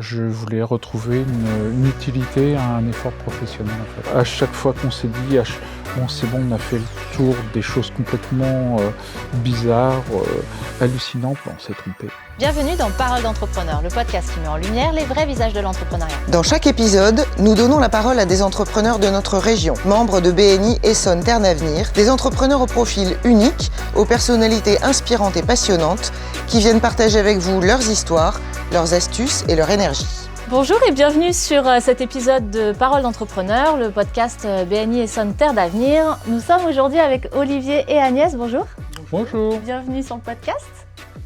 je voulais retrouver une utilité à un effort professionnel en fait. À chaque fois qu'on s'est dit, bon c'est bon, on a fait le tour des choses complètement bizarres, hallucinantes, on s'est trompé. Bienvenue dans Parole d'entrepreneur, le podcast qui met en lumière les vrais visages de l'entrepreneuriat. Dans chaque épisode, nous donnons la parole à des entrepreneurs de notre région, membres de BNI Essonne Terre d'Avenir, des entrepreneurs au profil unique, aux personnalités inspirantes et passionnantes, qui viennent partager avec vous leurs histoires, leurs astuces et leur énergie. Bonjour et bienvenue sur cet épisode de Parole d'entrepreneur, le podcast BNI Essonne Terre d'Avenir. Nous sommes aujourd'hui avec Olivier et Agnès. Bonjour. Bonjour. Bienvenue sur le podcast.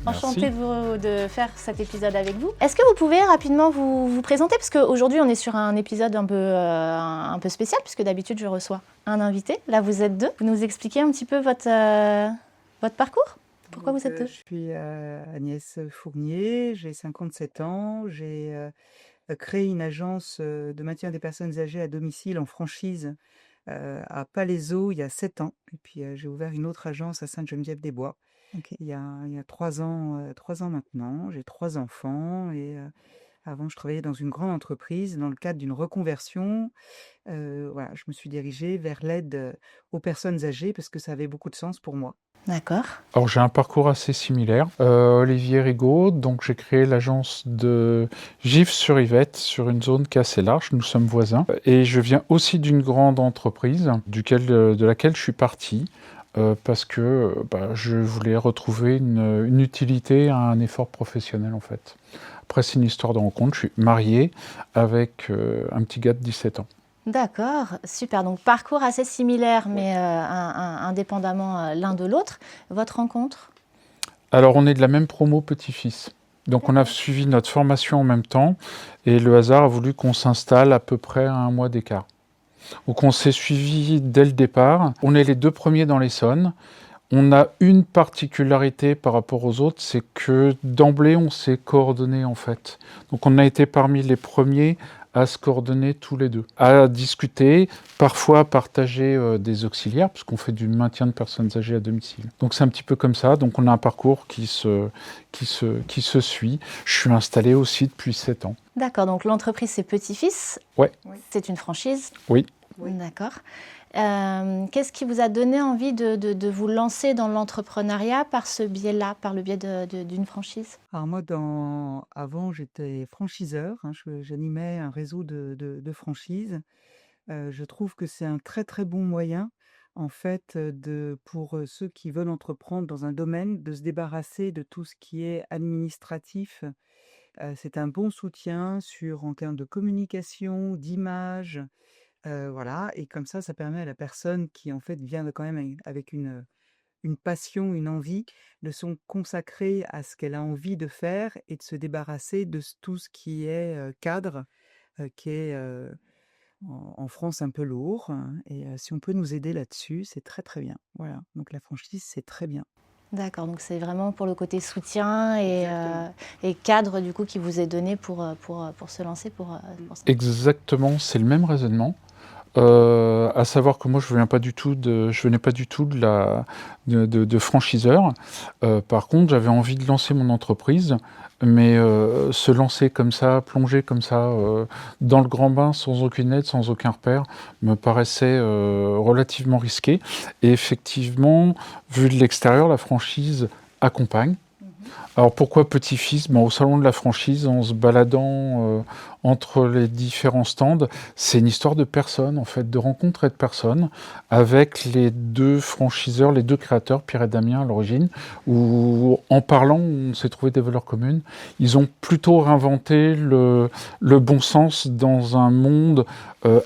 Merci. Enchantée de faire cet épisode avec vous. Est-ce que vous pouvez rapidement vous présenter? Parce qu'aujourd'hui, on est sur un épisode un peu spécial, puisque d'habitude, je reçois un invité. Là, vous êtes deux. Vous nous expliquez un petit peu votre parcours? Pourquoi vous êtes deux? Je suis Agnès Fournier, j'ai 57 ans, j'ai créé une agence de maintien des personnes âgées à domicile en franchise à Palaiseau il y a 7 ans. Et puis j'ai ouvert une autre agence à Sainte-Geneviève-des-Bois. Okay. Il y a 3 ans maintenant. J'ai 3 enfants et avant je travaillais dans une grande entreprise dans le cadre d'une reconversion. Voilà, je me suis dirigée vers l'aide aux personnes âgées parce que ça avait beaucoup de sens pour moi. D'accord. Alors j'ai un parcours assez similaire. Olivier Rigaud, donc j'ai créé l'agence de Gif-sur-Yvette sur une zone qui est assez large, nous sommes voisins. Et je viens aussi d'une grande entreprise de laquelle je suis parti parce que je voulais retrouver une utilité à un effort professionnel en fait. Après c'est une histoire de rencontre, je suis marié avec un petit gars de 17 ans. D'accord, super. Donc parcours assez similaire, mais indépendamment l'un de l'autre. Votre rencontre? Alors on est de la même promo petit-fils. Donc on a suivi notre formation en même temps et le hasard a voulu qu'on s'installe à peu près à un mois d'écart. Donc on s'est suivi dès le départ. On est les deux premiers dans l'Essonne. On a une particularité par rapport aux autres, c'est que d'emblée on s'est coordonnés en fait. Donc on a été parmi les premiers à se coordonner tous les deux, à discuter, parfois à partager des auxiliaires, puisqu'on fait du maintien de personnes âgées à domicile. Donc c'est un petit peu comme ça, donc on a un parcours qui se suit. Je suis installé aussi depuis 7 ans. D'accord, donc l'entreprise c'est Petit-Fils. Ouais. C'est une franchise. Oui. D'accord. Qu'est-ce qui vous a donné envie de vous lancer dans l'entrepreneuriat par ce biais-là, par le biais d'une franchise? Alors moi, avant, j'étais franchiseur, hein, j'animais un réseau de franchises. Je trouve que c'est un très très bon moyen, en fait, pour ceux qui veulent entreprendre dans un domaine, de se débarrasser de tout ce qui est administratif. C'est un bon soutien en termes de communication, d'image, voilà. Et comme ça permet à la personne qui, en fait, vient quand même avec une passion, une envie, de se consacrer à ce qu'elle a envie de faire et de se débarrasser de tout ce qui est cadre, qui est en France un peu lourd, hein. Et si on peut nous aider là-dessus, c'est très très bien. Voilà, donc la franchise, c'est très bien. D'accord, donc c'est vraiment pour le côté soutien Exactement. et cadre du coup qui vous est donné pour se lancer pour ça. Exactement, c'est le même raisonnement. À savoir que moi je venais pas du tout de franchiseur. Par contre, j'avais envie de lancer mon entreprise, mais se lancer comme ça, plonger comme ça dans le grand bain sans aucune aide, sans aucun repère, me paraissait relativement risqué. Et effectivement, vu de l'extérieur, la franchise accompagne. Alors pourquoi petit-fils? Au salon de la franchise, en se baladant entre les différents stands, c'est une histoire de personnes, en fait, de rencontres et de personnes, avec les deux franchiseurs, les deux créateurs, Pierre et Damien à l'origine, où en parlant, on s'est trouvé des valeurs communes. Ils ont plutôt réinventé le bon sens dans un monde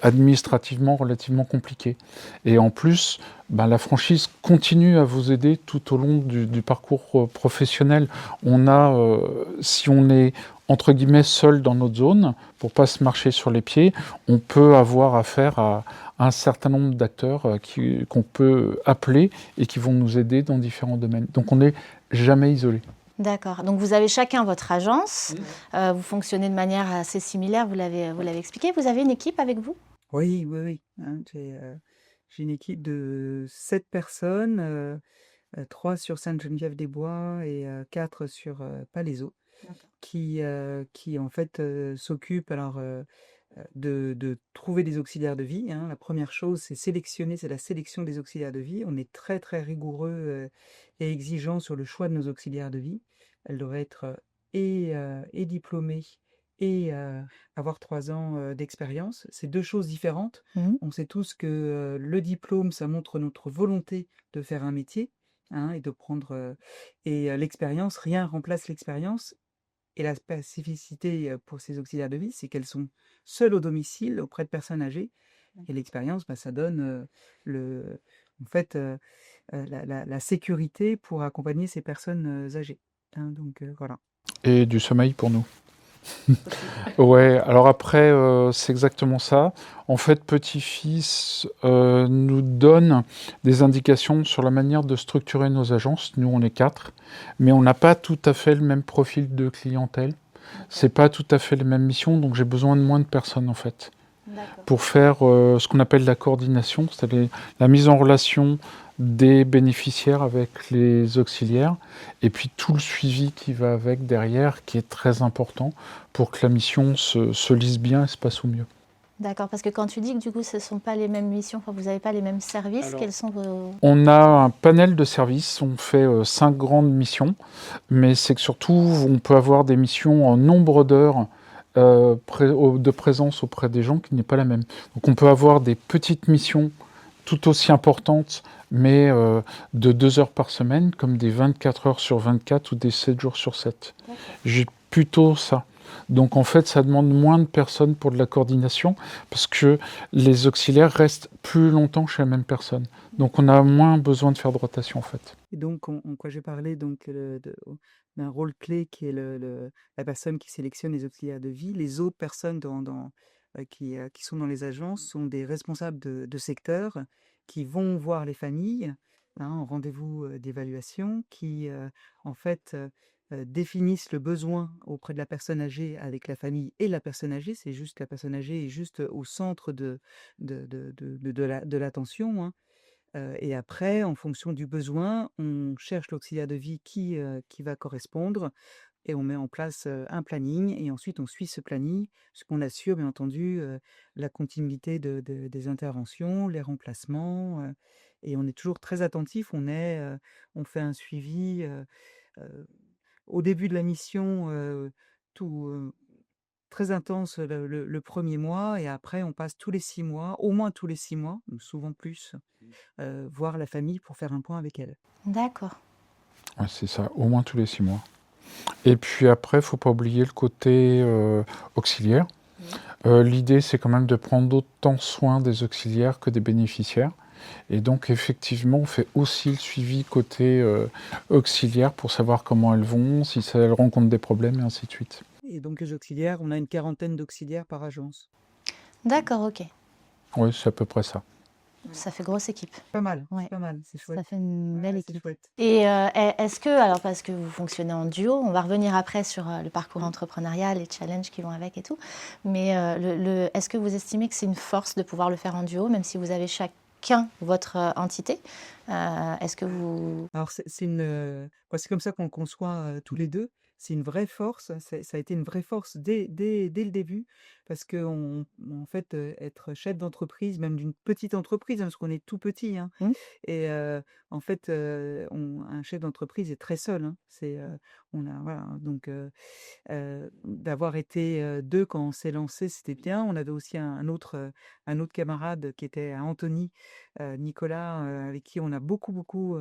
administrativement relativement compliqué. Et en plus, la franchise continue à vous aider tout au long du parcours professionnel. On a, si on est entre guillemets seul dans notre zone, pour pas se marcher sur les pieds, on peut avoir affaire à un certain nombre d'acteurs qu'on peut appeler et qui vont nous aider dans différents domaines. Donc on n'est jamais isolé. D'accord, donc vous avez chacun votre agence, vous fonctionnez de manière assez similaire, vous l'avez expliqué. Vous avez une équipe avec vous? Oui, oui, oui, hein, j'ai une équipe de 7 personnes, 3 sur Sainte-Geneviève-des-Bois et 4 sur Palaiseau. D'accord. qui en fait s'occupe de trouver des auxiliaires de vie, hein. La première chose, c'est la sélection des auxiliaires de vie. On est très très rigoureux et exigeant sur le choix de nos auxiliaires de vie. Elles doivent être et diplômées et avoir 3 ans d'expérience. C'est deux choses différentes. Mhm. On sait tous que le diplôme, ça montre notre volonté de faire un métier, hein, et de prendre l'expérience, rien remplace l'expérience. Et la spécificité pour ces auxiliaires de vie, c'est qu'elles sont seules au domicile auprès de personnes âgées. Et l'expérience, ça donne en fait, la sécurité pour accompagner ces personnes âgées, hein, donc voilà. Et du sommeil pour nous. Aussi. Ouais, alors après, c'est exactement ça. En fait, Petit-Fils nous donne des indications sur la manière de structurer nos agences. Nous, on est 4, mais on n'a pas tout à fait le même profil de clientèle. C'est pas tout à fait les mêmes missions, donc j'ai besoin de moins de personnes en fait D'accord. pour faire ce qu'on appelle la coordination, c'est-à-dire la mise en relation des bénéficiaires avec les auxiliaires, et puis tout le suivi qui va avec derrière, qui est très important pour que la mission se lise bien et se passe au mieux. D'accord, parce que quand tu dis que du coup ce ne sont pas les mêmes missions, enfin, vous n'avez pas les mêmes services, Alors, quels sont vos... On a un panel de services, on fait 5 grandes missions, mais c'est que surtout, on peut avoir des missions en nombre d'heures de présence auprès des gens qui n'est pas la même. Donc on peut avoir des petites missions tout aussi importantes, mais de 2 heures par semaine, comme des 24 heures sur 24 ou des 7 jours sur 7. D'accord. J'ai plutôt ça. Donc en fait, ça demande moins de personnes pour de la coordination, parce que les auxiliaires restent plus longtemps chez la même personne. Donc on a moins besoin de faire de rotation en fait. Et donc, quoi, j'ai parlé donc d'un rôle clé qui est la personne qui sélectionne les auxiliaires de vie. Les autres personnes qui sont dans les agences sont des responsables de secteur qui vont voir les familles, hein, en rendez-vous d'évaluation, qui en fait définissent le besoin auprès de la personne âgée avec la famille et la personne âgée. C'est juste la personne âgée est juste au centre de l'attention, hein. Et après, en fonction du besoin, on cherche l'auxiliaire de vie qui va correspondre et on met en place un planning et ensuite on suit ce planning, ce qu'on assure bien entendu la continuité des interventions, les remplacements, et on est toujours très attentif. On fait un suivi au début de la mission, tout très intense le premier mois, et après on passe tous les 6 mois, au moins tous les 6 mois, souvent plus, voir la famille pour faire un point avec elle. D'accord. Ouais, c'est ça, au moins tous les 6 mois. Et puis après, il ne faut pas oublier le côté auxiliaire. L'idée, c'est quand même de prendre autant soin des auxiliaires que des bénéficiaires. Et donc, effectivement, on fait aussi le suivi côté auxiliaire pour savoir comment elles vont, si elles rencontrent des problèmes, et ainsi de suite. Et donc les auxiliaires, on a une 40aine d'auxiliaires par agence. D'accord, ok. Oui, c'est à peu près ça. Ça fait grosse équipe. Pas mal, Ouais. c'est pas mal, c'est chouette. Ça fait une belle Ouais, c'est équipe. chouette. Et est-ce que, alors parce que vous fonctionnez en duo, on va revenir après sur le parcours entrepreneurial, les challenges qui vont avec et tout, mais est-ce que vous estimez que c'est une force de pouvoir le faire en duo, même si vous avez chacun votre entité? Est-ce que vous... Alors c'est comme ça qu'on le conçoit tous les deux. C'est une vraie force, ça a été une vraie force dès le début, parce que en fait, être chef d'entreprise, même d'une petite entreprise, hein, parce qu'on est tout petit, hein, Mmh. et en fait, un chef d'entreprise est très seul, hein. On a voilà, donc d'avoir été 2 quand on s'est lancé, c'était bien. On avait aussi un autre camarade qui était Anthony, Nicolas, avec qui on a beaucoup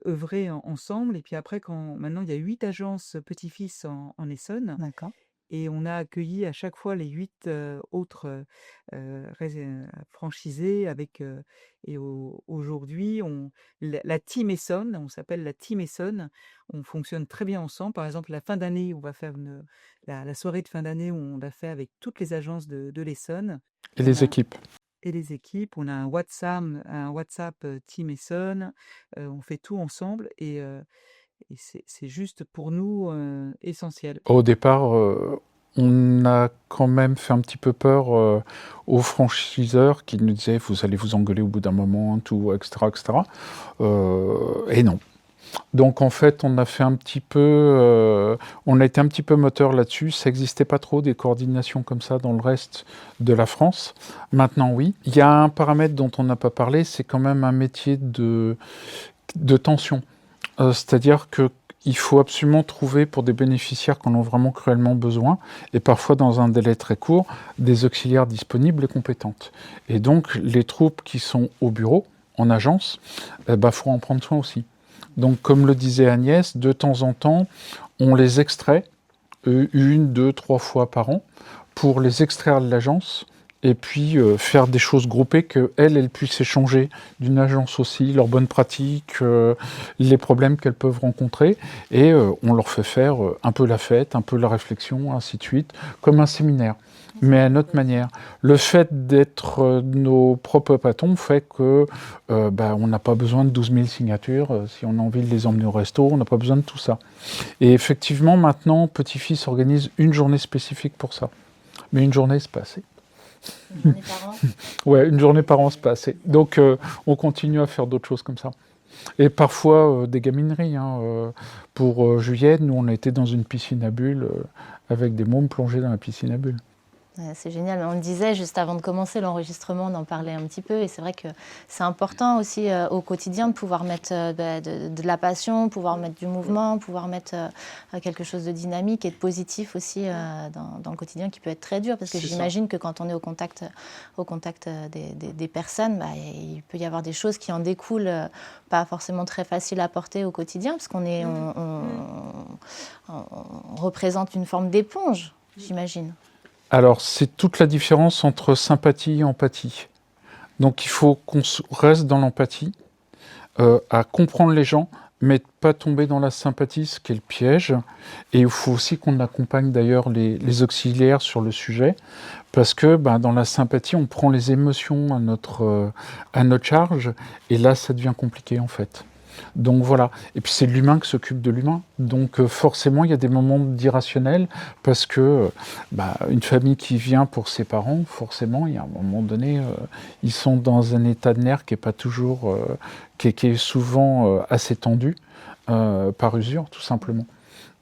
œuvré ensemble. Et puis après, maintenant il y a 8 agences Petit-Fils en Essonne, D'accord. et on a accueilli à chaque fois les 8 autres franchisés avec et aujourd'hui la team Essonne, on s'appelle la team Essonne. On fonctionne très bien ensemble. Par exemple, la fin d'année, on va faire la soirée de fin d'année, on l'a fait avec toutes les agences de l'Essonne. Et On les a équipes. Et les équipes, on a un WhatsApp Team Essonne, on fait tout ensemble, et c'est juste pour nous essentiel. Au départ, on a quand même fait un petit peu peur aux franchiseurs qui nous disaient « vous allez vous engueuler au bout d'un moment, tout, etc. etc. » Et non. Donc en fait, on a été un petit peu moteur là-dessus. Ça n'existait pas trop des coordinations comme ça dans le reste de la France. Maintenant, oui. Il y a un paramètre dont on n'a pas parlé, c'est quand même un métier de tension. C'est-à-dire que il faut absolument trouver pour des bénéficiaires qui en ont vraiment cruellement besoin, et parfois dans un délai très court, des auxiliaires disponibles et compétentes. Et donc les troupes qui sont au bureau, en agence, faut en prendre soin aussi. Donc comme le disait Agnès, de temps en temps, on les extrait, 1, 2, 3 fois par an, pour les extraire de l'agence et puis faire des choses groupées qu'elles puissent échanger d'une agence aussi, leurs bonnes pratiques, les problèmes qu'elles peuvent rencontrer, et on leur fait faire un peu la fête, un peu la réflexion, ainsi de suite, comme un séminaire, mais à notre manière. Le fait d'être nos propres patrons fait que on n'a pas besoin de 12 000 signatures, si on a envie de les emmener au resto, on n'a pas besoin de tout ça. Et effectivement, maintenant, Petit-Fils organise une journée spécifique pour ça. Mais une journée, c'est pas assez. Une journée par an. Ouais, une journée par an, c'est pas assez. Donc, on continue à faire d'autres choses comme ça. Et parfois, des gamineries. Pour Juliette, nous, on a été dans une piscine à bulles avec des mômes plongés dans la piscine à bulles. Ouais, c'est génial. On le disait juste avant de commencer l'enregistrement, on en parlait un petit peu. Et c'est vrai que c'est important aussi au quotidien de pouvoir mettre de la passion, pouvoir mettre du mouvement, pouvoir mettre quelque chose de dynamique et de positif aussi dans le quotidien qui peut être très dur. Parce que j'imagine que quand on est au contact des personnes, il peut y avoir des choses qui en découlent, pas forcément très faciles à porter au quotidien, parce on représente une forme d'éponge, j'imagine. Alors, c'est toute la différence entre sympathie et empathie. Donc, il faut qu'on reste dans l'empathie, à comprendre les gens, mais pas tomber dans la sympathie, ce qui est le piège. Et il faut aussi qu'on accompagne d'ailleurs les auxiliaires sur le sujet, parce que dans la sympathie, on prend les émotions à notre charge, et là, ça devient compliqué en fait. Donc voilà. Et puis c'est l'humain qui s'occupe de l'humain. Donc forcément, il y a des moments d'irrationnel parce que une famille qui vient pour ses parents, forcément, il y a un moment donné, ils sont dans un état de nerfs qui est pas toujours, qui est souvent assez tendu par usure, tout simplement.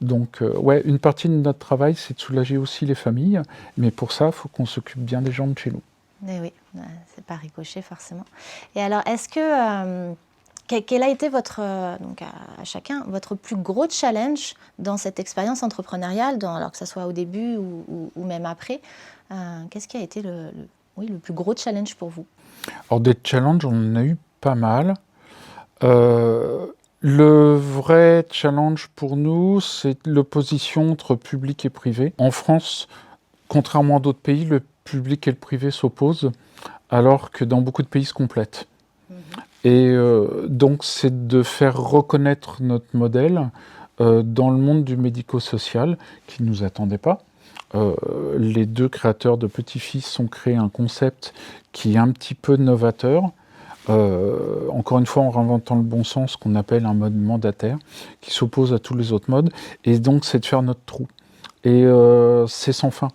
Donc une partie de notre travail, c'est de soulager aussi les familles, mais pour ça, il faut qu'on s'occupe bien des gens de chez nous. Mais oui, c'est pas ricochet forcément. Et alors, est-ce que quel a été donc à chacun, votre plus gros challenge dans cette expérience entrepreneuriale, alors que ce soit au début ou même après? Qu'est-ce qui a été le plus gros challenge pour vous? Alors des challenges, on en a eu pas mal. Le vrai challenge pour nous, c'est l'opposition entre public et privé. En France, contrairement à d'autres pays, le public et le privé s'opposent, alors que dans beaucoup de pays, ils se complètent. Et donc, c'est de faire reconnaître notre modèle dans le monde du médico-social, qui ne nous attendait pas. Les deux créateurs de Petit-Fils ont créé un concept qui est un petit peu novateur, encore une fois en réinventant le bon sens, qu'on appelle un mode mandataire, qui s'oppose à tous les autres modes, et donc c'est de faire notre trou. Et c'est sans fin.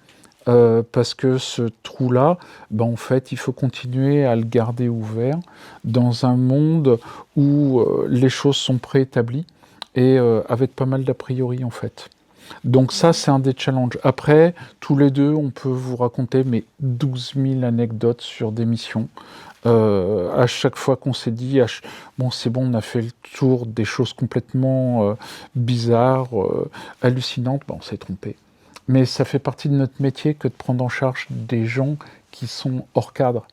Parce que ce trou-là, en fait, il faut continuer à le garder ouvert dans un monde où les choses sont préétablies et avec pas mal d'a priori, en fait. Donc ça, c'est un des challenges. Après, tous les deux, on peut vous raconter 12 000 anecdotes sur des missions. À chaque fois qu'on s'est dit, c'est bon, on a fait le tour des choses complètement bizarres, hallucinantes, on s'est trompé. Mais ça fait partie de notre métier que de prendre en charge des gens qui sont hors cadre.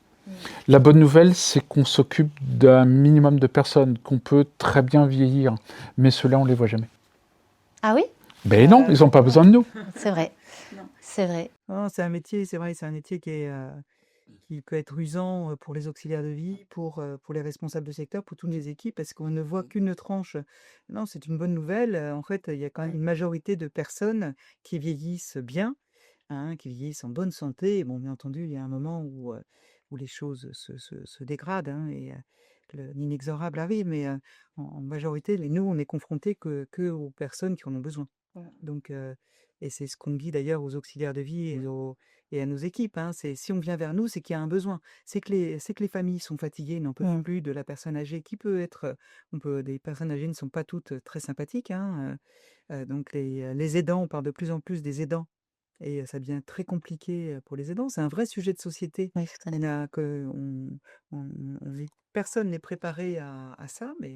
La bonne nouvelle, c'est qu'on s'occupe d'un minimum de personnes, qu'on peut très bien vieillir, mais ceux-là, on ne les voit jamais. Ah oui? Ben non, ils n'ont pas besoin de nous. C'est vrai. Non. C'est vrai. Non, c'est un métier, c'est vrai, c'est un métier qui peut être usant pour les auxiliaires de vie, pour les responsables de secteur, pour toutes les équipes, parce qu'on ne voit qu'une tranche. Non, c'est une bonne nouvelle. En fait, il y a quand même une majorité de personnes qui vieillissent bien, hein, qui vieillissent en bonne santé. Et bon, bien entendu, il y a un moment où les choses se dégradent, hein, et l'inexorable arrive, mais en majorité, nous, on est confrontés que aux personnes qui en ont besoin. Voilà. Donc, et c'est ce qu'on dit d'ailleurs aux auxiliaires de vie et à nos équipes, hein. C'est si on vient vers nous, c'est qu'il y a un besoin. C'est que les familles sont fatiguées, n'en peuvent plus de la personne âgée qui peut être, des personnes âgées ne sont pas toutes très sympathiques, hein. Donc les aidants, on parle de plus en plus des aidants et ça devient très compliqué, pour les aidants. C'est un vrai sujet de société. Oui, tout à fait. On a que on vit personne n'est préparé à ça, mais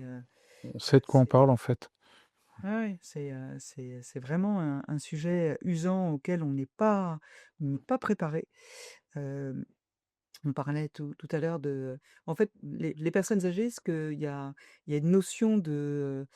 On sait de quoi on c'est parle en fait. ouais, c'est vraiment un sujet usant auquel on n'est pas préparé. Hem On parlait tout à l'heure de en fait, les personnes âgées, ce qu'il y a une notion de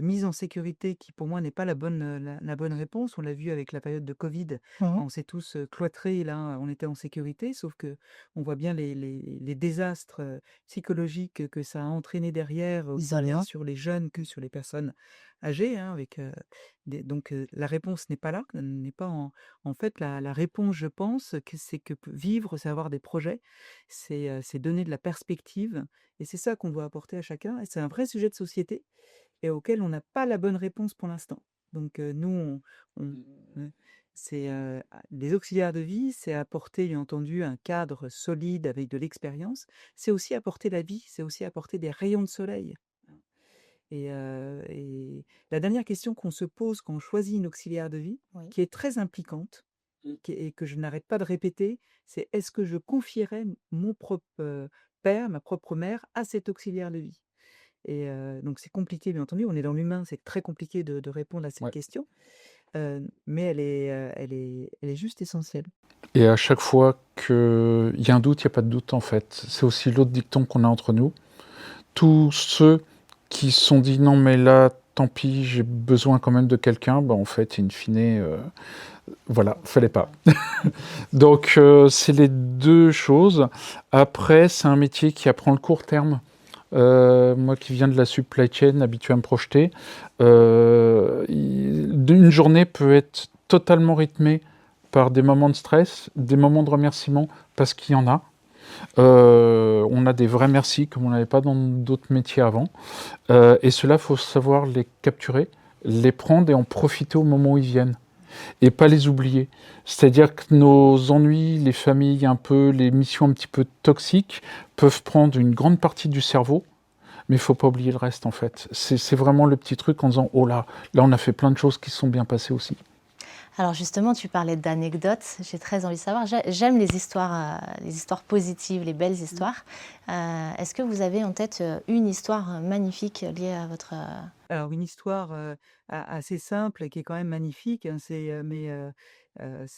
mise en sécurité qui, pour moi, n'est pas la bonne réponse. On l'a vu avec la période de covid, Mhm. on s'est tous, cloîtrés là, on était en sécurité, sauf que on voit bien les désastres, psychologiques que ça a entraîné derrière, aussi bien Isolement. sur les jeunes que sur les personnes âgées, hein, avec, la réponse n'est pas là, n'est pas en fait, la réponse, je pense, que c'est que vivre, c'est avoir des projets, c'est donner de la perspective et c'est ça qu'on doit apporter à chacun et c'est un vrai sujet de société et auquel on n'a pas la bonne réponse pour l'instant. Donc nous, on ouais, les auxiliaires de vie, c'est apporter, bien entendu, un cadre solide avec de l'expérience. C'est aussi apporter la vie, c'est aussi apporter des rayons de soleil. Et la dernière question qu'on se pose quand on choisit une auxiliaire de vie, Oui. qui est très impliquante, et que je n'arrête pas de répéter, c'est: «Est-ce que je confierais mon propre, père, ma propre mère à cet auxiliaire de vie?» Et donc c'est compliqué, bien entendu, on est dans l'humain, c'est très compliqué de répondre à cette Ouais. question, mais elle est juste essentielle. Et à chaque fois qu'il y a un doute, il n'y a pas de doute en fait. C'est aussi l'autre dicton qu'on a entre nous. Tous ceux qui se sont dit non mais là, tant pis, j'ai besoin quand même de quelqu'un, bah en fait, in fine, voilà, fallait pas. Donc c'est les deux choses. Après, c'est un métier qui apprend le court terme. Moi qui viens de la supply chain, habitué à me projeter, une journée peut être totalement rythmée par des moments de stress, des moments de remerciement, parce qu'il y en a. On a des vrais merci comme on n'avait pas dans d'autres métiers avant. Et cela, il faut savoir les capturer, les prendre et en profiter au moment où ils viennent. Et pas les oublier. C'est-à-dire que nos ennuis, les familles un peu, les missions un petit peu toxiques, peuvent prendre une grande partie du cerveau, mais il ne faut pas oublier le reste en fait. C'est vraiment le petit truc en disant, oh là, là on a fait plein de choses qui se sont bien passées aussi. Alors justement, tu parlais d'anecdotes. J'ai très envie de savoir. J'aime les histoires positives, les belles histoires. Est-ce que vous avez en tête une histoire magnifique liée à votre... Alors une histoire, assez simple et qui est quand même magnifique, hein, c'est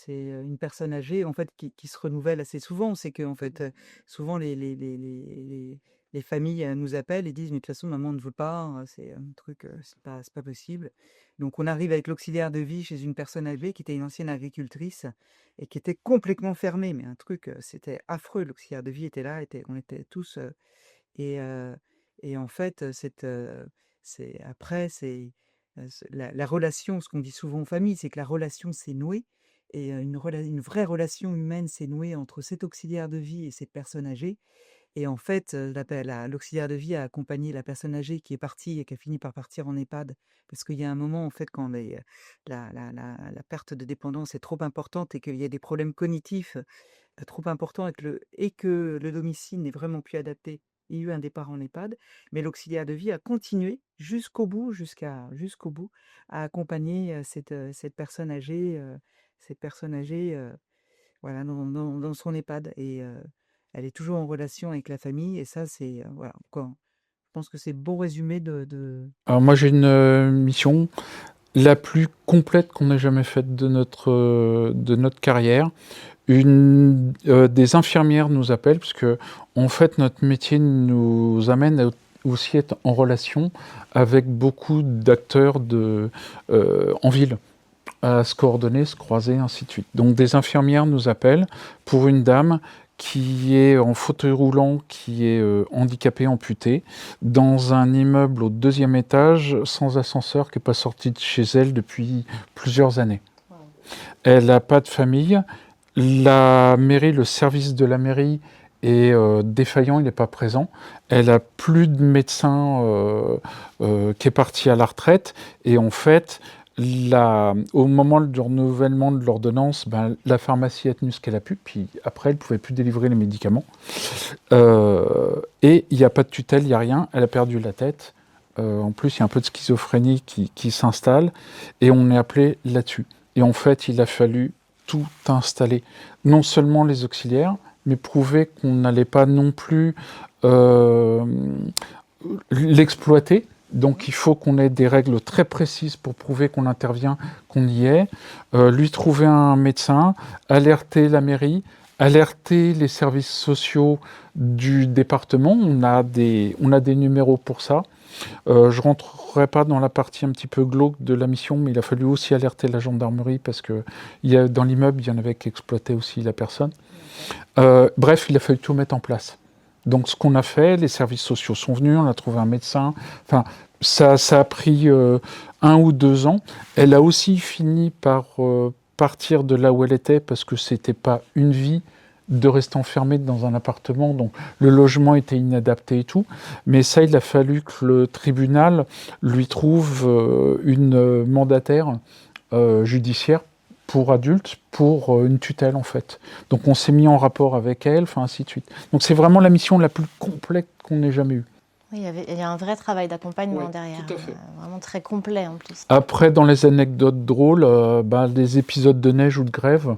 une personne âgée en fait qui se renouvelle assez souvent. C'est qu'en fait, souvent les familles, nous appellent et disent: «Mais de toute façon maman ne veut pas, c'est un truc, c'est pas possible». Donc on arrive avec l'auxiliaire de vie chez une personne âgée qui était une ancienne agricultrice et qui était complètement fermée, mais un truc, c'était affreux. L'auxiliaire de vie était là, on était tous, et heu et en fait, la relation, ce qu'on dit souvent en famille, c'est que la relation s'est nouée et une vraie relation humaine s'est nouée entre cet auxiliaire de vie et cette personne âgée et en fait, l'auxiliaire de vie a accompagné la personne âgée qui est partie et qui a fini par partir en EHPAD. Parce qu'il y a un moment, en fait, quand la perte de dépendance est trop importante et qu'il y a des problèmes cognitifs, trop importants et que le domicile n'est vraiment plus adapté. Il y a eu un départ en EHPAD, mais l'auxiliaire de vie a continué jusqu'au bout, jusqu'au bout, à accompagner, cette personne âgée, voilà, dans son EHPAD et elle est toujours en relation avec la famille et ça, c'est, voilà, quoi. Je pense que c'est le bon résumé Alors moi j'ai une mission la plus complète qu'on ait jamais faite de notre carrière. Des infirmières nous appellent, parce que en fait notre métier nous amène à aussi être en relation avec beaucoup d'acteurs en ville, à se coordonner, se croiser, ainsi de suite. Donc des infirmières nous appellent pour une dame qui est en fauteuil roulant, qui est handicapée, amputée, dans un immeuble au 2e étage, sans ascenseur, qui n'est pas sorti de chez elle depuis plusieurs années. Elle n'a pas de famille. La mairie, le service de la mairie est défaillant, il n'est pas présent. Elle a plus de médecin qui est parti à la retraite. Et en fait, au moment du renouvellement de l'ordonnance, ben, la pharmacie a tenu ce qu'elle a pu, puis après, elle ne pouvait plus délivrer les médicaments. Et il n'y a pas de tutelle, il n'y a rien, elle a perdu la tête. En plus, il y a un peu de schizophrénie qui s'installe, et on est appelé là-dessus. Et en fait, il a fallu tout installer. Non seulement les auxiliaires, mais prouver qu'on n'allait pas non plus euh, l'exploiter. Donc il faut qu'on ait des règles très précises pour prouver qu'on intervient, qu'on y est. Lui trouver un médecin, alerter la mairie, alerter les services sociaux du département. On a des numéros pour ça. Je ne rentrerai pas dans la partie un petit peu glauque de la mission, mais il a fallu aussi alerter la gendarmerie parce que dans l'immeuble, il y en avait qui exploitaient aussi la personne. Bref, il a fallu tout mettre en place. Donc ce qu'on a fait, les services sociaux sont venus, on a trouvé un médecin. Enfin, ça a pris 1 ou 2 ans. Elle a aussi fini par partir de là où elle était parce que c'était pas une vie de rester enfermée dans un appartement. Donc le logement était inadapté et tout. Mais ça, il a fallu que le tribunal lui trouve une mandataire judiciaire pour adultes, pour une tutelle en fait. Donc on s'est mis en rapport avec elle, enfin ainsi de suite. Donc c'est vraiment la mission la plus complète qu'on ait jamais eue. Oui, il y a un vrai travail d'accompagnement derrière, tout à fait. vraiment très complet en plus. Après, dans les anecdotes drôles, des épisodes de neige ou de grève,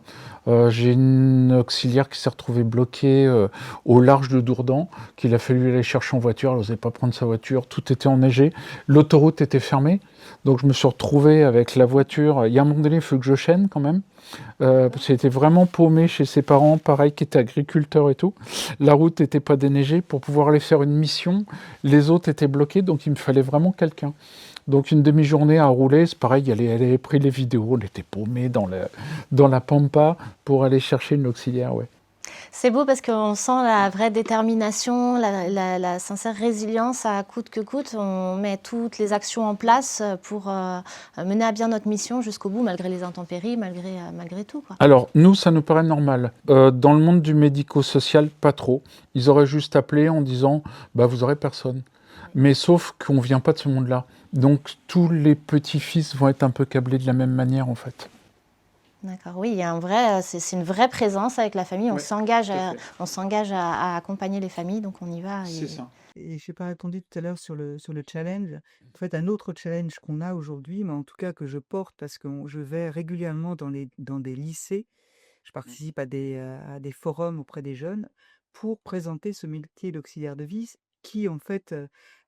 j'ai une auxiliaire qui s'est retrouvée bloquée au large de Dourdan, qu'il a fallu aller chercher en voiture. Elle n'osait pas prendre sa voiture, tout était enneigé. L'autoroute était fermée, donc je me suis retrouvé avec la voiture. Il y a un moment donné, il faut que je chaîne quand même. Parce qu'il était vraiment paumé chez ses parents, pareil, qui étaient agriculteurs et tout. La route n'était pas déneigée pour pouvoir aller faire une mission. Les autres étaient bloqués, donc il me fallait vraiment quelqu'un. Donc une demi-journée à rouler, c'est pareil, elle avait pris les vidéos, elle était paumée dans la pampa pour aller chercher une auxiliaire, ouais. C'est beau parce qu'on sent la vraie détermination, la sincère résilience à coûte que coûte. On met toutes les actions en place pour mener à bien notre mission jusqu'au bout, malgré les intempéries, malgré tout, quoi. Alors, nous, ça nous paraît normal. Dans le monde du médico-social, pas trop. Ils auraient juste appelé en disant « bah vous aurez personne ». Mais sauf qu'on ne vient pas de ce monde-là. Donc, tous les petits-fils vont être un peu câblés de la même manière, en fait. D'accord, oui, il y a c'est une vraie présence avec la famille. On s'engage à accompagner les familles, donc on y va. C'est ça. Et je n'ai pas répondu tout à l'heure sur le challenge. En fait, un autre challenge qu'on a aujourd'hui, mais en tout cas que je porte parce que je vais régulièrement dans des lycées. Je participe à des forums auprès des jeunes pour présenter ce métier d'auxiliaire de vie qui, en fait,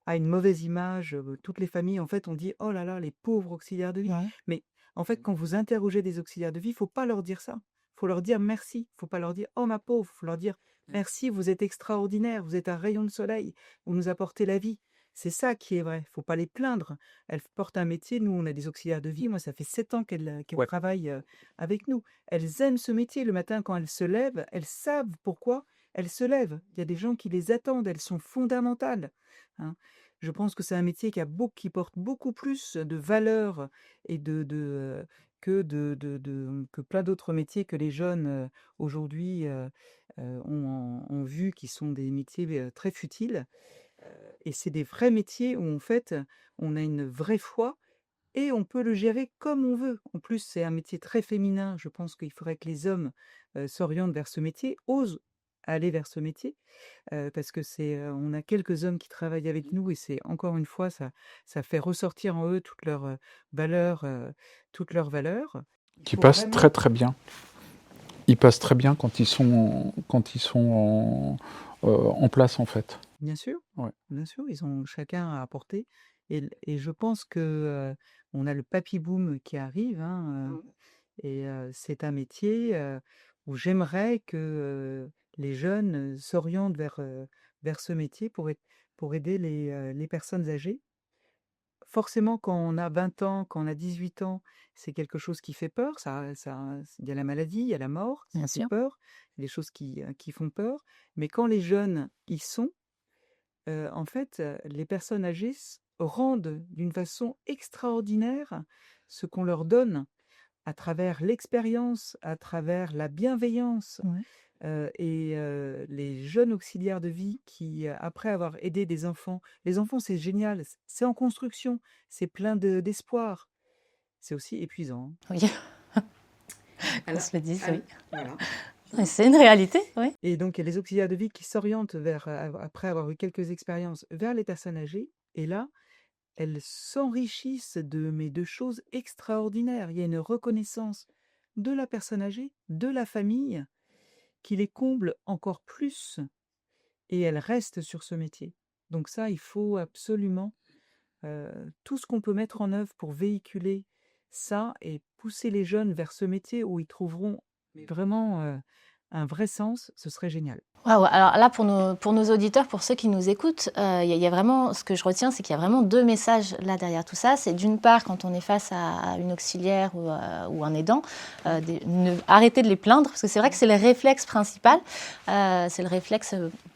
a une mauvaise image. Toutes les familles, en fait, on dit: «Oh là là, les pauvres auxiliaires de vie». Ouais. Mais en fait, quand vous interrogez des auxiliaires de vie, il faut pas leur dire ça. Il faut leur dire merci. Il faut pas leur dire: «Oh ma pauvre», il faut leur dire: «Merci, vous êtes extraordinaire, vous êtes un rayon de soleil, vous nous apportez la vie». C'est ça qui est vrai. Faut pas les plaindre. Elles portent un métier. Nous, on a des auxiliaires de vie. Moi, ça fait 7 ans qu'elles Ouais. travaillent avec nous. Elles aiment ce métier. Le matin, quand elles se lèvent, elles savent pourquoi elles se lèvent. Il y a des gens qui les attendent. Elles sont fondamentales, hein. Je pense que c'est un métier qui porte beaucoup plus de valeur et que plein d'autres métiers que les jeunes aujourd'hui ont vu, qui sont des métiers très futiles. Et c'est des vrais métiers où en fait, on a une vraie foi et on peut le gérer comme on veut. En plus, c'est un métier très féminin. Je pense qu'il faudrait que les hommes s'orientent vers ce métier, osent aller vers ce métier, parce que on a quelques hommes qui travaillent avec nous et c'est encore une fois, ça fait ressortir en eux valeurs, toutes leurs valeurs. Il Qui faut passe vraiment. très très bien. Ils passent très bien quand ils sont en place, en fait. Bien sûr, Ouais. bien sûr, ils ont chacun à apporter et je pense que, on a le papy boom qui arrive, hein, et c'est un métier, où j'aimerais que, les jeunes, s'orientent vers ce métier pour aider les personnes âgées. Forcément, quand on a 20 ans, quand on a 18 ans, c'est quelque chose qui fait peur. Il y a la maladie, il y a la mort, Bien ça fait sûr. peur, il y a des choses qui font peur. Mais quand les jeunes y sont, en fait, les personnes âgées rendent d'une façon extraordinaire ce qu'on leur donne à travers l'expérience, à travers la bienveillance. Ouais. Les jeunes auxiliaires de vie qui, après avoir aidé des enfants, les enfants c'est génial, c'est en construction, c'est plein d'espoir. c'est aussi épuisant. Oui, qu'on Alors, se le dise, oui. voilà. Ouais, c'est une réalité, oui. Et donc, il y a les auxiliaires de vie qui s'orientent vers, après avoir eu quelques expériences, vers les personnes âgées. Et là, elles s'enrichissent de choses extraordinaires. Il y a une reconnaissance de la personne âgée, de la famille, qui les comble encore plus et elles restent sur ce métier. Donc ça, il faut absolument tout ce qu'on peut mettre en œuvre pour véhiculer ça et pousser les jeunes vers ce métier où ils trouveront vraiment un vrai sens, ce serait génial. Waouh, alors là, pour nos auditeurs, pour ceux qui nous écoutent, il y a vraiment, ce que je retiens, c'est qu'il y a vraiment deux messages là derrière tout ça. C'est d'une part, quand on est face à une auxiliaire ou un aidant, arrêter de les plaindre, parce que c'est vrai que c'est le réflexe principal, c'est le réflexe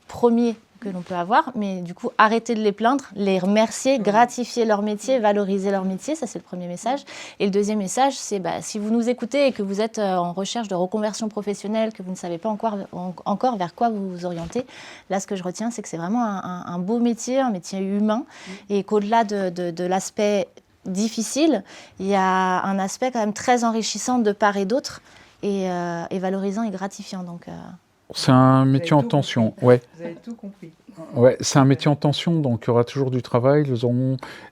premier que l'on peut avoir, mais du coup, arrêter de les plaindre, les remercier, gratifier leur métier, valoriser leur métier, ça c'est le premier message. Et le deuxième message, c'est si vous nous écoutez et que vous êtes en recherche de reconversion professionnelle, que vous ne savez pas encore vers quoi vous vous orientez, là ce que je retiens, c'est que c'est vraiment un beau métier, un métier humain, et qu'au-delà de l'aspect difficile, il y a un aspect quand même très enrichissant de part et d'autre, et valorisant et gratifiant. Donc, C'est un Vous avez métier en tout tension, compris. ouais. Vous avez tout compris. Ouais, c'est un métier en tension, donc il y aura toujours du travail.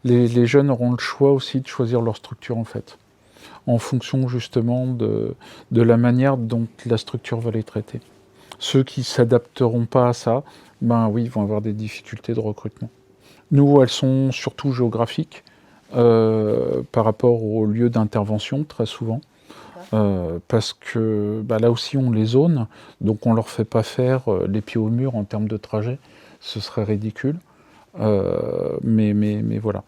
Les jeunes auront le choix aussi de choisir leur structure, en fait, en fonction justement de la manière dont la structure va les traiter. Ceux qui s'adapteront pas à ça, ben oui, ils vont avoir des difficultés de recrutement. Nous, elles sont surtout géographiques par rapport au lieu d'intervention, très souvent. Parce que là aussi on les zone, donc on leur fait pas faire les pieds au mur en termes de trajet, ce serait ridicule. Mais voilà.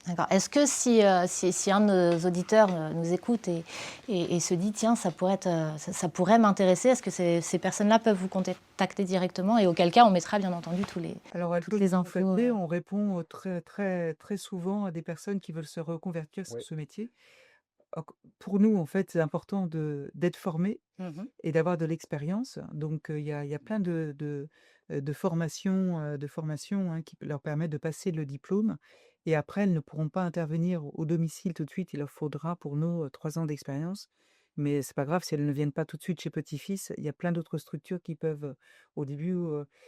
d'accord. Est-ce que si un de nos auditeurs nous écoute et se dit tiens, ça pourrait m'intéresser, est-ce que ces personnes-là peuvent vous contacter directement, et auquel cas on mettra bien entendu Alors, toutes les infos. on répond très, très, très souvent à des personnes qui veulent se reconvertir sur Oui. ce métier. Pour nous, en fait, c'est important d'être formé et d'avoir de l'expérience. Donc, il y a plein de formations hein, qui leur permettent de passer le diplôme. Et après, elles ne pourront pas intervenir au domicile tout de suite. Il leur faudra pour nous 3 ans d'expérience. Mais c'est pas grave si elles ne viennent pas tout de suite chez Petit-Fils. Il y a plein d'autres structures qui peuvent, au début,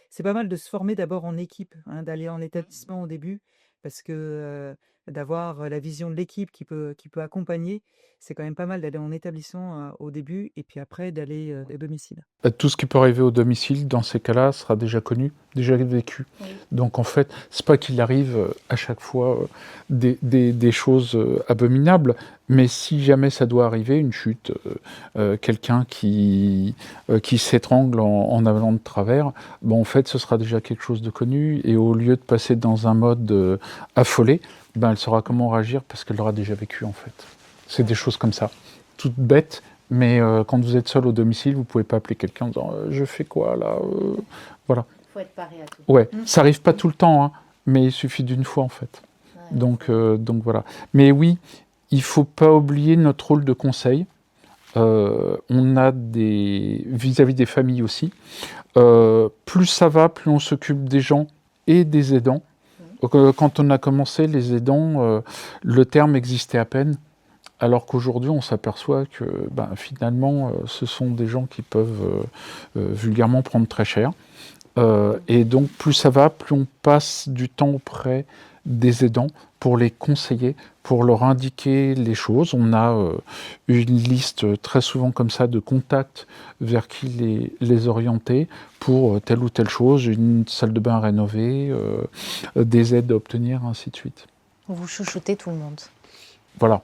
c'est pas mal de se former d'abord en équipe, hein, d'aller en établissement au début, parce que d'avoir la vision de l'équipe qui peut accompagner, c'est quand même pas mal d'aller en établissement au début et puis après d'aller au domicile. Tout ce qui peut arriver au domicile, dans ces cas-là, sera déjà connu, déjà vécu. Oui. Donc en fait, c'est pas qu'il arrive à chaque fois des choses abominables, mais si jamais ça doit arriver, une chute, quelqu'un qui s'étrangle en allant de travers, en fait, ce sera déjà quelque chose de connu, et au lieu de passer dans un mode affolé, elle saura comment réagir parce qu'elle l'aura déjà vécu, en fait. C'est des choses comme ça, toutes bêtes, mais quand vous êtes seul au domicile, vous pouvez pas appeler quelqu'un en disant je fais quoi là voilà. Il faut être paré à tout. Ouais, ça arrive pas tout le temps, hein, mais il suffit d'une fois en fait. Ouais. Donc voilà. Mais oui, il faut pas oublier notre rôle de conseil. On a vis-à-vis des familles aussi. Plus ça va, plus on s'occupe des gens et des aidants. Quand on a commencé, les aidants, le terme existait à peine. Alors qu'aujourd'hui, on s'aperçoit que finalement, ce sont des gens qui peuvent vulgairement prendre très cher. Et donc, plus ça va, plus on passe du temps auprès des aidants pour les conseiller, pour leur indiquer les choses. On a une liste très souvent comme ça de contacts vers qui les orienter pour telle ou telle chose, une salle de bain à rénover, des aides à obtenir, ainsi de suite. Vous chouchoutez tout le monde. Voilà.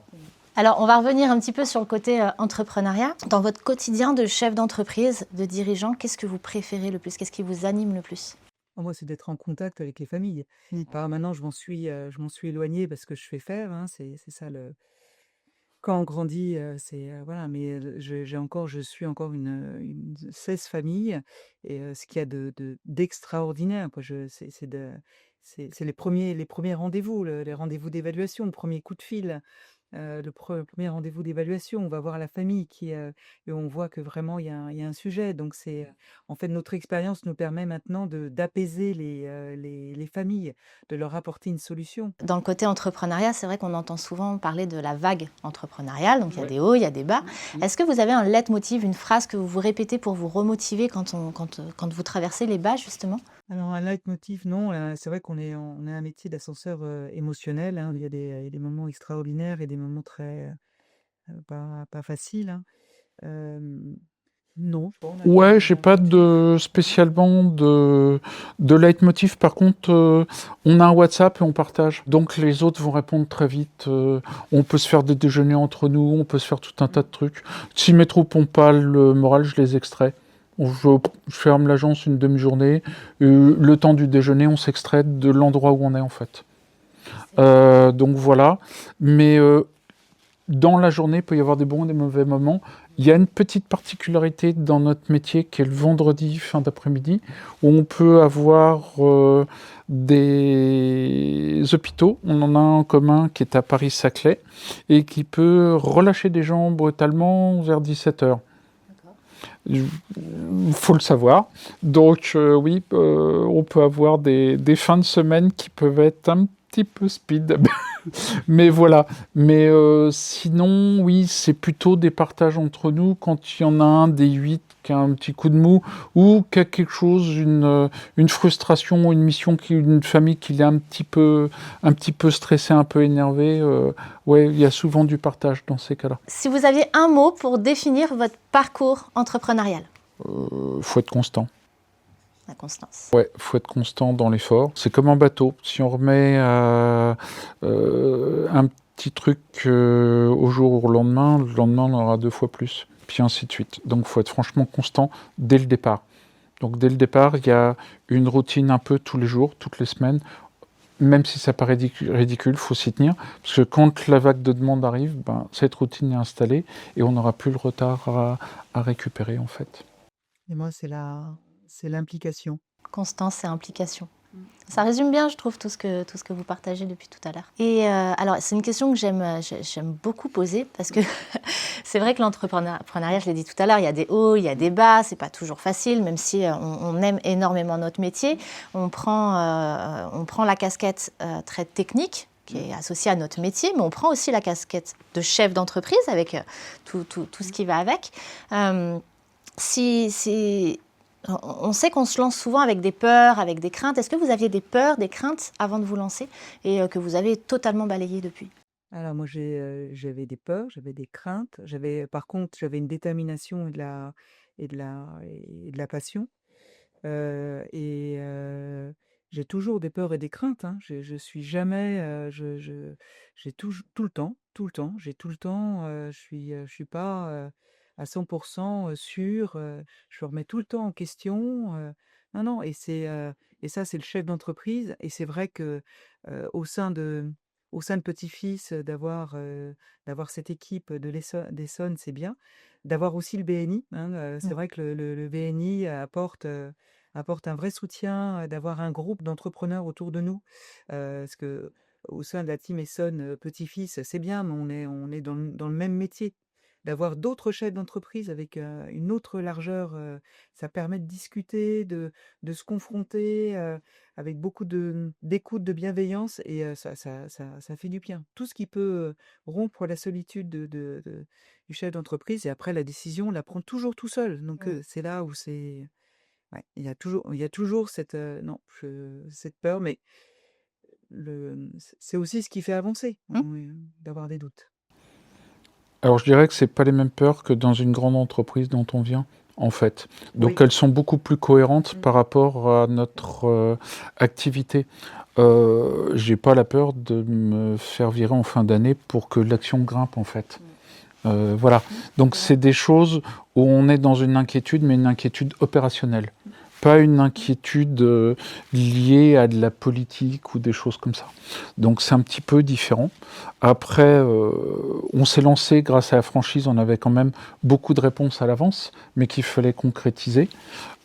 Alors, on va revenir un petit peu sur le côté entrepreneuriat. Dans votre quotidien de chef d'entreprise, de dirigeant, qu'est-ce que vous préférez le plus? Qu'est-ce qui vous anime le plus? Moi, c'est d'être en contact avec les familles. Maintenant, je m'en suis éloignée parce que je fais faire, hein, c'est ça quand on grandit, voilà, mais je suis encore une 16 familles et ce qu'il y a d'extraordinaire, quoi, c'est les premiers rendez-vous, les rendez-vous d'évaluation, le premier coup de fil. le premier rendez-vous d'évaluation. On va voir la famille et on voit que vraiment il y a un sujet. Donc en fait, notre expérience nous permet maintenant d'apaiser les familles, de leur apporter une solution. Dans le côté entrepreneuriat, c'est vrai qu'on entend souvent parler de la vague entrepreneuriale, donc il y a des hauts, il y a des bas. Est-ce que vous avez un leitmotiv, une phrase que vous vous répétez pour vous remotiver quand vous traversez les bas, justement? Alors un leitmotiv, non. C'est vrai qu'on est un métier d'ascenseur émotionnel, hein. Il y a des moments extraordinaires et des moments très pas faciles, hein. Euh, non, on n'a pas Ouais, de j'ai pas leitmotiv. spécialement de leitmotiv. Par contre, on a un WhatsApp et on partage. Donc les autres vont répondre très vite. On peut se faire des déjeuners entre nous, on peut se faire tout un tas de trucs. Si mes troupes n'ont pas le moral, je les extrais. Je ferme l'agence une demi-journée. Le temps du déjeuner, on s'extrait de l'endroit où on est en fait. Donc voilà. Mais dans la journée, il peut y avoir des bons et des mauvais moments. Il y a une petite particularité dans notre métier qui est le vendredi fin d'après-midi, où on peut avoir des hôpitaux. On en a un en commun qui est à Paris-Saclay et qui peut relâcher des gens brutalement vers 17h. Il faut le savoir. Donc oui, on peut avoir des fins de semaine qui peuvent être un petit peu speed. Mais voilà. Mais sinon, oui, c'est plutôt des partages entre nous quand il y en a un des 8 qui a un petit coup de mou ou qui a quelque chose, une frustration, une mission, une famille qui est un petit peu stressée, un peu énervée. Ouais, il y a souvent du partage dans ces cas-là. Si vous aviez un mot pour définir votre parcours entrepreneurial? Faut être constant. La constance. Ouais, faut être constant dans l'effort. C'est comme un bateau. Si on remet un petit truc au jour ou au lendemain, le lendemain on en aura 2 fois plus, puis ainsi de suite. Donc faut être franchement constant dès le départ. Donc dès le départ, il y a une routine un peu tous les jours, toutes les semaines. Même si ça paraît ridicule, faut s'y tenir. Parce que quand la vague de demande arrive, ben, cette routine est installée et on n'aura plus le retard à récupérer en fait. Et moi, c'est l'implication. Constance et implication. Ça résume bien, je trouve, tout ce que vous partagez depuis tout à l'heure. Et alors, c'est une question que j'aime beaucoup poser parce que c'est vrai que l'entrepreneuriat, je l'ai dit tout à l'heure, il y a des hauts, il y a des bas, c'est pas toujours facile, même si on aime énormément notre métier. On prend la casquette très technique qui est associée à notre métier, mais on prend aussi la casquette de chef d'entreprise avec tout ce qui va avec. On sait qu'on se lance souvent avec des peurs, avec des craintes. Est-ce que vous aviez des peurs, des craintes avant de vous lancer et que vous avez totalement balayé depuis? Alors moi, j'avais des peurs, j'avais des craintes. Par contre, j'avais une détermination et de la passion. J'ai toujours des peurs et des craintes, hein. Je suis jamais, j'ai tout le temps, j'ai tout le temps, je suis pas à 100% sûr, je remets tout le temps en question. Non, non, et ça, c'est le chef d'entreprise. Et c'est vrai que au sein au sein de Petit-Fils, d'avoir cette équipe d'Essonne, c'est bien. D'avoir aussi le BNI, hein, c'est vrai que le BNI apporte un vrai soutien, d'avoir un groupe d'entrepreneurs autour de nous. Parce que au sein de la team Essonne, Petit-Fils, c'est bien, mais on est dans le même métier. D'avoir d'autres chefs d'entreprise avec une autre largeur, ça permet de discuter, de se confronter avec beaucoup d'écoute, de bienveillance, et ça fait du bien. Tout ce qui peut rompre la solitude du chef d'entreprise, et après la décision, on la prend toujours tout seul. Donc c'est là où c'est... Ouais, il y a toujours cette, non, cette peur, mais c'est aussi ce qui fait avancer, d'avoir des doutes. Alors je dirais que c'est pas les mêmes peurs que dans une grande entreprise dont on vient, en fait. Donc Oui. elles sont beaucoup plus cohérentes par rapport à notre activité. J'ai pas la peur de me faire virer en fin d'année pour que l'action grimpe, en fait. Voilà. Donc c'est des choses où on est dans une inquiétude, mais une inquiétude opérationnelle. Pas une inquiétude liée à de la politique ou des choses comme ça. Donc c'est un petit peu différent. Après, on s'est lancé grâce à la franchise, on avait quand même beaucoup de réponses à l'avance, mais qu'il fallait concrétiser.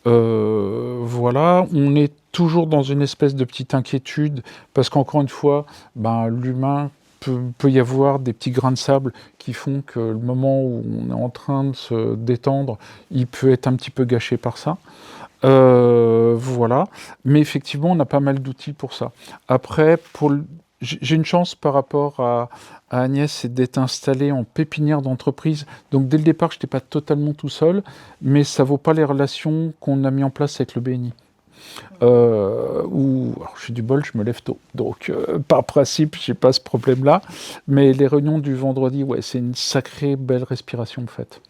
Voilà, on est toujours dans une espèce de petite inquiétude, parce qu'encore une fois, ben, l'humain peut y avoir des petits grains de sable qui font que le moment où on est en train de se détendre, il peut être un petit peu gâché par ça. Voilà. Mais effectivement, on a pas mal d'outils pour ça. Après, j'ai une chance par rapport à Agnès, c'est d'être installé en pépinière d'entreprise. Donc dès le départ, je n'étais pas totalement tout seul, mais ça vaut pas les relations qu'on a mis en place avec le BNI. Alors, je suis du bol, je me lève tôt. Donc, par principe, j'ai pas ce problème-là. Mais les réunions du vendredi, ouais, c'est une sacrée belle respiration, en fait.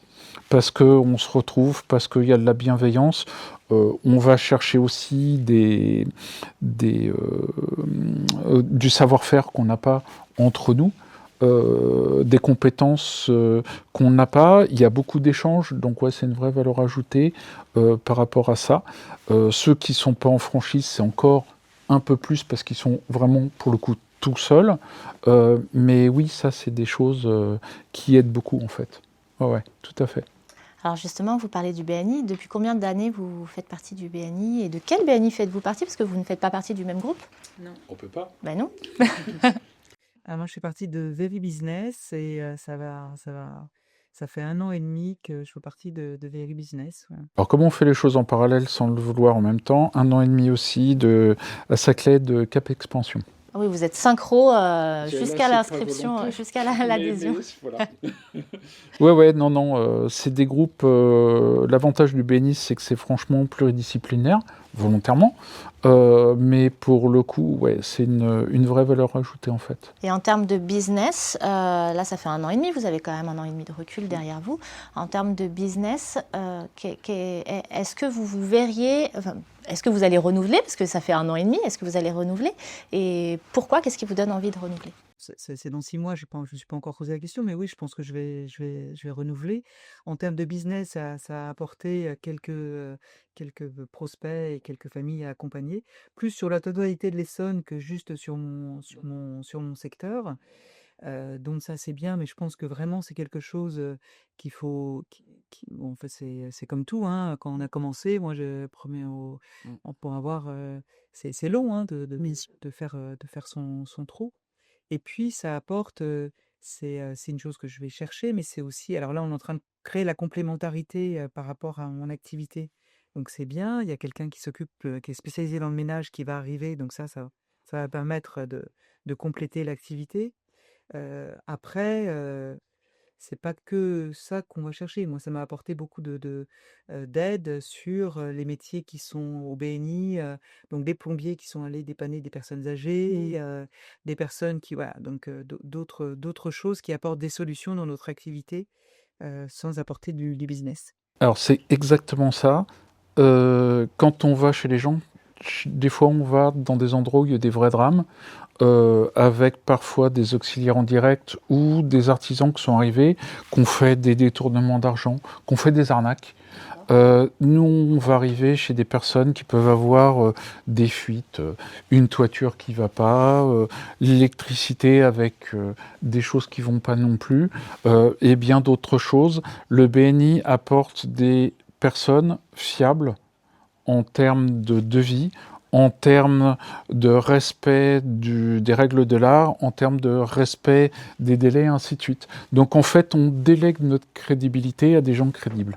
Parce qu'on se retrouve, parce qu'il y a de la bienveillance. On va chercher aussi du savoir-faire qu'on n'a pas entre nous. Des compétences qu'on n'a pas. Il y a beaucoup d'échanges, donc ouais, c'est une vraie valeur ajoutée par rapport à ça. Ceux qui ne sont pas en franchise, c'est encore un peu plus parce qu'ils sont vraiment, pour le coup, tout seuls. Mais oui, ça, c'est des choses qui aident beaucoup, en fait. Ouais, tout à fait. Alors justement, vous parlez du BNI. Depuis combien d'années vous faites partie du BNI et de quel BNI faites-vous partie? Parce que vous ne faites pas partie du même groupe. Non. On peut pas. Ben non. Moi, je fais partie de Very Business et ça fait 1 an et demi que je fais partie de Very Business. Ouais. Alors, comment on fait les choses en parallèle sans le vouloir en même temps? 1 an et demi aussi à Saclay de Cap Expansion. Ah oui, vous êtes synchro c'est jusqu'à pas l'inscription, volontaire. jusqu'à l'adhésion. Ouais, non, c'est des groupes. L'avantage du BNI, c'est que c'est franchement pluridisciplinaire, volontairement. Mais pour le coup, ouais, c'est une vraie valeur ajoutée, en fait. Et en termes de business, là ça fait 1 an et demi, vous avez quand même 1 an et demi de recul derrière vous. En termes de business, est-ce que vous verriez, enfin, est-ce que vous allez renouveler, parce que ça fait 1 an et demi, est-ce que vous allez renouveler? Et pourquoi? Qu'est-ce qui vous donne envie de renouveler? C'est dans 6 mois, je ne me suis pas encore posé la question, mais oui, je pense que je vais renouveler. En termes de business, ça a apporté quelques prospects et quelques familles à accompagner, plus sur la totalité de l'Essonne que juste sur mon secteur. Donc ça, c'est bien, mais je pense que vraiment, c'est quelque chose qu'il faut. Bon, en fait, c'est comme tout, hein. Quand on a commencé, moi, pour avoir. C'est long, hein, de faire son trou. Et puis ça apporte, c'est une chose que je vais chercher, mais c'est aussi alors là, on est en train de créer la complémentarité, par rapport à mon activité. Donc c'est bien, il y a quelqu'un qui s'occupe, qui est spécialisé dans le ménage qui va arriver, donc ça va permettre, de compléter l'activité. Après, c'est pas que ça qu'on va chercher. Moi, ça m'a apporté beaucoup d'aide sur, les métiers qui sont au BNI, donc des plombiers qui sont allés dépanner des personnes âgées, des personnes qui voilà, donc d'autres choses qui apportent des solutions dans notre activité, sans apporter du business. Alors, c'est exactement ça. Quand on va chez les gens, des fois, on va dans des endroits où il y a des vrais drames. Avec parfois des auxiliaires en direct ou des artisans qui sont arrivés, qui ont fait des détournements d'argent, qui ont fait des arnaques. Nous, on va arriver chez des personnes qui peuvent avoir des fuites, une toiture qui va pas, l'électricité avec des choses qui vont pas non plus, et bien d'autres choses. Le BNI apporte des personnes fiables en termes de devis, en termes de respect des règles de l'art, en termes de respect des délais, ainsi de suite. Donc en fait, on délègue notre crédibilité à des gens crédibles.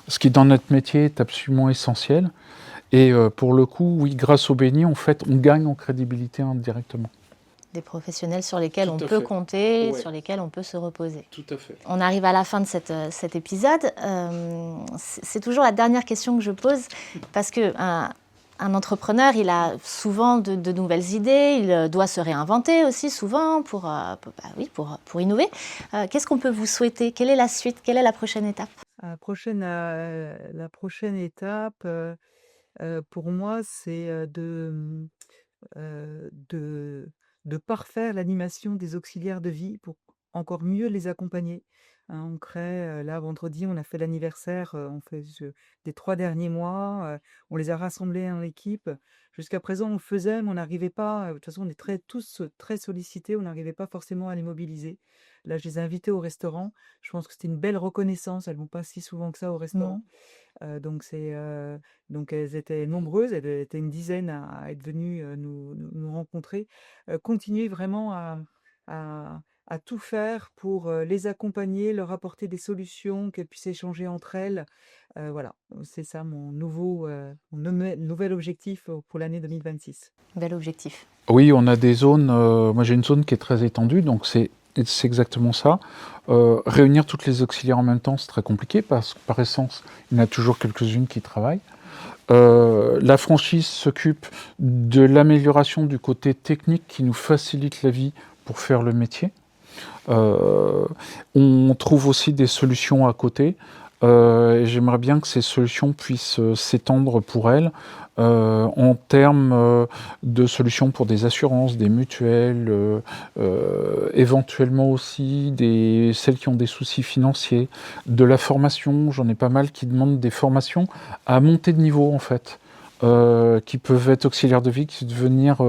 Ce qui, dans notre métier, est absolument essentiel. Et pour le coup, oui, grâce au BNI, en fait, on gagne en crédibilité indirectement. Des professionnels sur lesquels Tout on à peut fait. compter, Ouais. sur lesquels on peut se reposer. Tout à fait. On arrive à la fin de cet épisode. C'est toujours la dernière question que je pose parce que un entrepreneur, il a souvent de nouvelles idées, il doit se réinventer aussi souvent pour innover. Qu'est-ce qu'on peut vous souhaiter? Quelle est la suite? Quelle est la prochaine étape? La prochaine étape, pour moi, c'est, de parfaire l'animation des auxiliaires de vie pour encore mieux les accompagner. Hein, on crée, là, vendredi, on a fait l'anniversaire, des 3 derniers mois, on les a rassemblés en équipe. Jusqu'à présent, on le faisait, mais on n'arrivait pas, de toute façon, on est tous très sollicités, on n'arrivait pas forcément à les mobiliser. Là, je les ai invités au restaurant. Je pense que c'était une belle reconnaissance. Elles vont pas si souvent que ça au restaurant. Donc elles étaient nombreuses, elles étaient une dizaine à être venues, nous rencontrer. Continuer vraiment à tout faire pour les accompagner, leur apporter des solutions, qu'elles puissent échanger entre elles. Voilà, c'est ça mon nouvel objectif pour l'année 2026. Bel objectif. Oui, on a des zones. Moi, j'ai une zone qui est très étendue, donc c'est exactement ça. Réunir toutes les auxiliaires en même temps, c'est très compliqué parce que par essence, il y en a toujours quelques-unes qui travaillent. La franchise s'occupe de l'amélioration du côté technique qui nous facilite la vie pour faire le métier. On trouve aussi des solutions à côté. Et j'aimerais bien que ces solutions puissent s'étendre pour elles en termes de solutions pour des assurances, des mutuelles, éventuellement aussi celles qui ont des soucis financiers, de la formation. J'en ai pas mal qui demandent des formations à monter de niveau en fait. Qui peuvent être auxiliaires de vie, qui devenir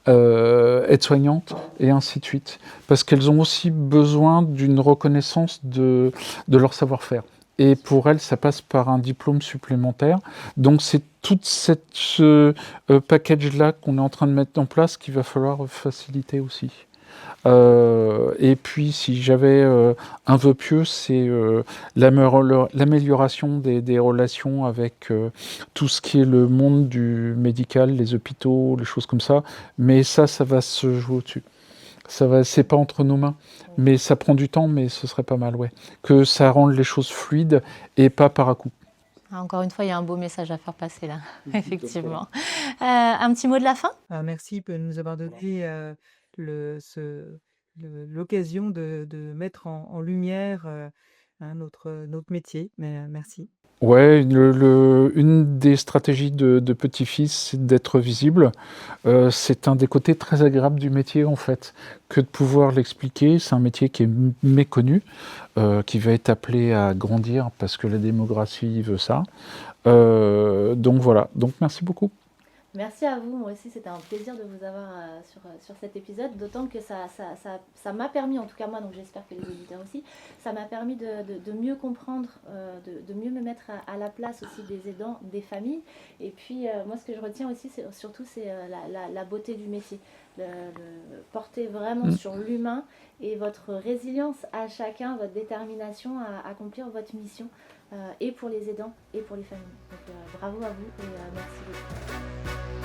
aides-soignantes, et ainsi de suite. Parce qu'elles ont aussi besoin d'une reconnaissance de leur savoir-faire. Et pour elles, ça passe par un diplôme supplémentaire. Donc c'est tout ce package-là qu'on est en train de mettre en place qu'il va falloir faciliter aussi. Et puis, si j'avais un vœu pieux, c'est l'amélioration des relations avec tout ce qui est le monde du médical, les hôpitaux, les choses comme ça. Mais ça va se jouer au-dessus. C'est pas entre nos mains, mais ça prend du temps, mais ce serait pas mal, ouais. Que ça rende les choses fluides et pas par à coup. Encore une fois, il y a un beau message à faire passer là, effectivement. Un petit mot de la fin? Merci de nous avoir donné l'occasion de mettre en lumière notre métier. Mais merci. Ouais, une des stratégies de petit-fils, c'est d'être visible. C'est un des côtés très agréables du métier, en fait, que de pouvoir l'expliquer. C'est un métier qui est méconnu, qui va être appelé à grandir parce que la démographie veut ça. Donc voilà, donc merci beaucoup. Merci à vous, moi aussi c'était un plaisir de vous avoir sur cet épisode, d'autant que ça m'a permis, en tout cas moi, donc j'espère que les auditeurs aussi, ça m'a permis de mieux comprendre, de mieux me mettre à la place aussi des aidants, des familles, et puis moi ce que je retiens aussi surtout c'est la beauté du métier, porter vraiment sur l'humain et votre résilience à chacun, votre détermination à accomplir votre mission, et pour les aidants et pour les familles. Donc bravo à vous et merci beaucoup.